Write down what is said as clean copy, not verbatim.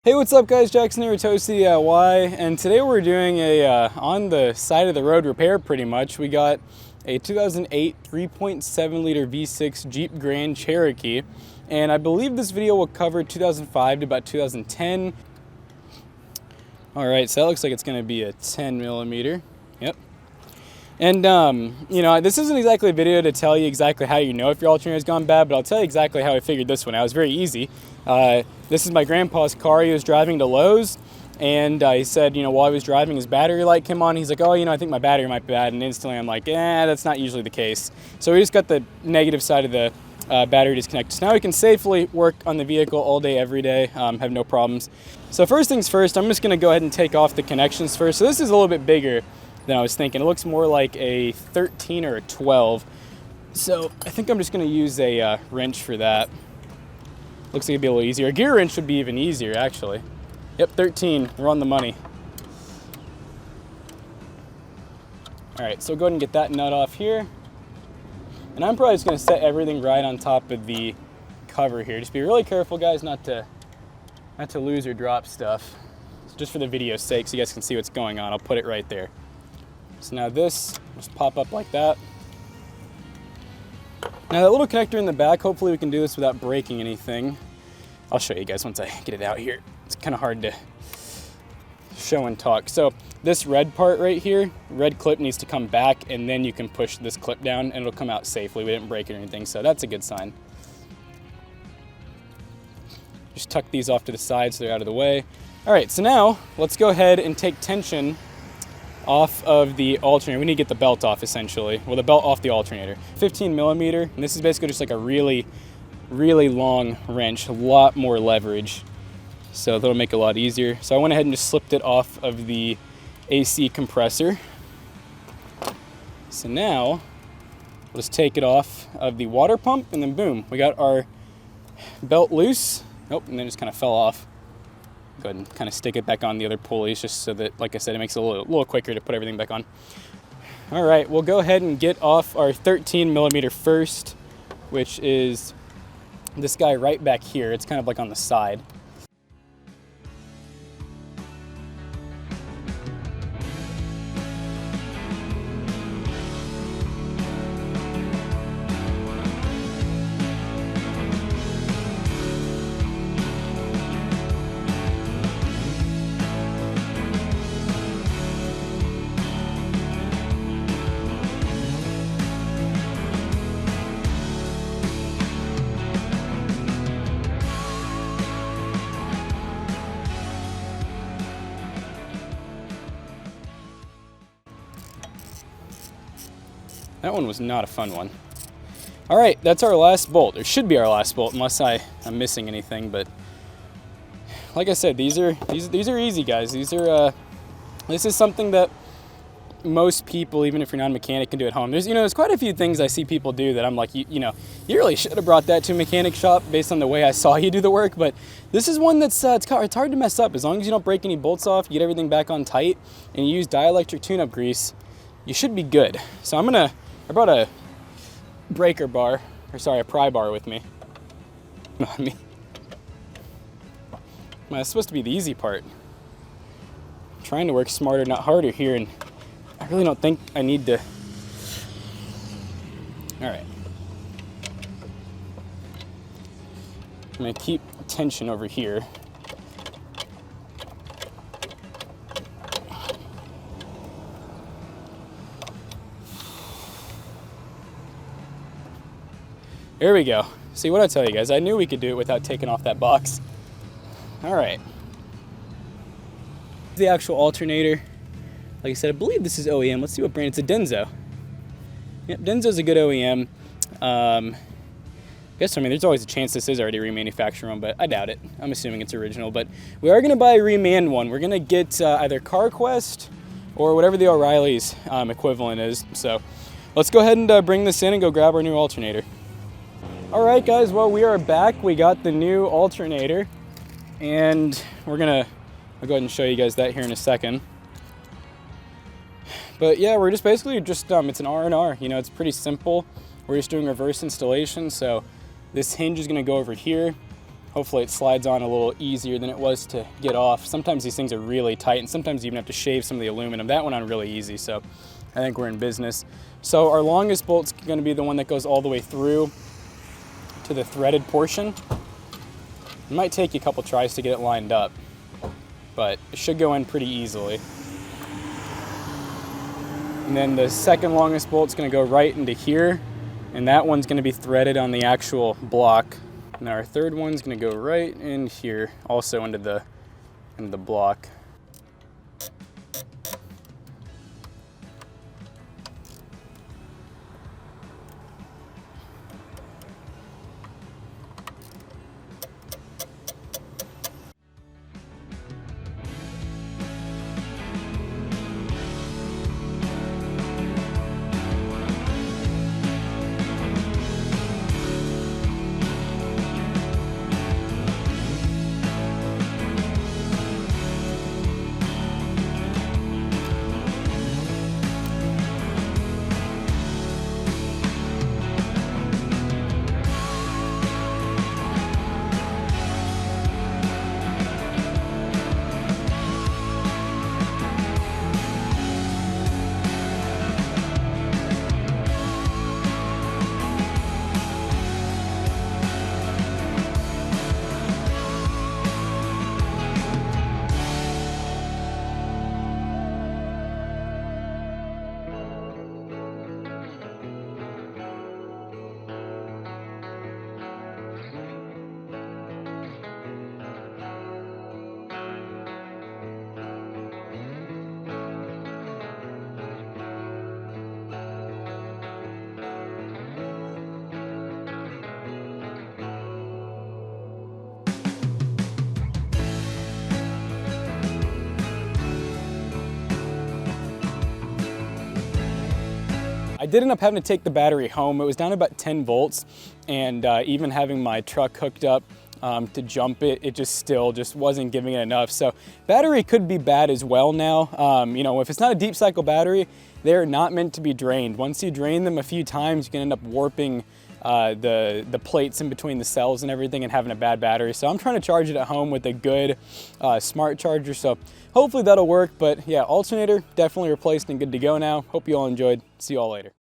Hey, what's up guys, Jackson here with Toasty DIY, and today we're doing a on the side of the road repair pretty much. We got a 2008 3.7 liter V6 Jeep Grand Cherokee, and I believe this video will cover 2005 to about 2010. Alright, so that looks like it's going to be a 10 millimeter. Yep. And, you know, this isn't exactly a video to tell you exactly how you know if your alternator's gone bad, but I'll tell you exactly how I figured this one out. It was very easy. This is my grandpa's car. He was driving to Lowe's, and he said, you know, while he was driving, his battery light came on. He's like, oh, you know, I think my battery might be bad. And instantly I'm like, that's not usually the case. So we just got the negative side of the battery disconnected. So now we can safely work on the vehicle all day, every day, have no problems. So first things first, I'm just going to go ahead and take off the connections first. So this is a little bit bigger than I was thinking. It looks more like a 13 or a 12. So I think I'm just going to use a wrench for that. Looks like it'd be a little easier. A gear wrench would be even easier, actually. Yep, 13. We're on the money. All right, so go ahead and get that nut off here. And I'm probably just going to set everything right on top of the cover here. Just be really careful, guys, not to lose or drop stuff. Just for the video's sake, so you guys can see what's going on. I'll put it right there. So now this just pop up like that. Now that little connector in the back, hopefully we can do this without breaking anything. I'll show you guys once I get it out here. It's kind of hard to show and talk. So this red part right here, red clip needs to come back, and then you can push this clip down and it'll come out safely. We didn't break it or anything, so that's a good sign. Just tuck these off to the side so they're out of the way. All right, so now let's go ahead and take tension off of the alternator. We need to get the belt off, essentially. Well, the belt off the alternator. 15 millimeter, and this is basically just like a really, really long wrench, a lot more leverage. So that'll make it a lot easier. So I went ahead and just slipped it off of the AC compressor. So now, we'll just take it off of the water pump, and then boom, we got our belt loose. Nope, and then it just kind of fell off. Go ahead and kind of stick it back on the other pulleys just so that, like I said, it makes it a little quicker to put everything back on. All right, we'll go ahead and get off our 13 millimeter first, which is this guy right back here. It's kind of like on the side. That one was not a fun one. All right, that's our last bolt. It should be our last bolt, unless I'm missing anything. But like I said, these are easy, guys. This is something that most people, even if you're not a mechanic, can do at home. There's quite a few things I see people do that I'm like, you really should have brought that to a mechanic shop based on the way I saw you do the work. But this is one that's it's hard to mess up. As long as you don't break any bolts off, you get everything back on tight, and you use dielectric tune-up grease, you should be good. So I brought a breaker bar, a pry bar with me. That's supposed to be the easy part. I'm trying to work smarter, not harder here, and I really don't think I need to. All right. I'm gonna keep tension over here. There we go. See what I tell you guys, I knew we could do it without taking off that box. All right. The actual alternator, like I said, I believe this is OEM. Let's see what brand. It's a Denso. Yep, Denso's a good OEM. There's always a chance this is already a remanufactured one, but I doubt it. I'm assuming it's original, but we are gonna buy a reman one. We're gonna get either CarQuest or whatever the O'Reilly's equivalent is. So let's go ahead and bring this in and go grab our new alternator. All right, guys, well, we are back. We got the new alternator, and I'll go ahead and show you guys that here in a second. But yeah, we're just basically it's an R&R. It's pretty simple. We're just doing reverse installation. So this hinge is going to go over here. Hopefully it slides on a little easier than it was to get off. Sometimes these things are really tight, and sometimes you even have to shave some of the aluminum. That went on really easy, so I think we're in business. So our longest bolt's gonna be the one that goes all the way through to the threaded portion. It might take you a couple tries to get it lined up, but it should go in pretty easily. And then the second longest bolt's gonna go right into here, and that one's gonna be threaded on the actual block. And our third one's gonna go right in here, also into the block. I did end up having to take the battery home. It was down to about 10 volts, and even having my truck hooked up to jump it, it still wasn't giving it enough. So battery could be bad as well now. You know, if it's not a deep cycle battery, they're not meant to be drained. Once you drain them a few times, you can end up warping the plates in between the cells and everything and having a bad battery. So I'm trying to charge it at home with a good smart charger. So hopefully that'll work. But yeah, alternator definitely replaced and good to go now. Hope you all enjoyed. See you all later.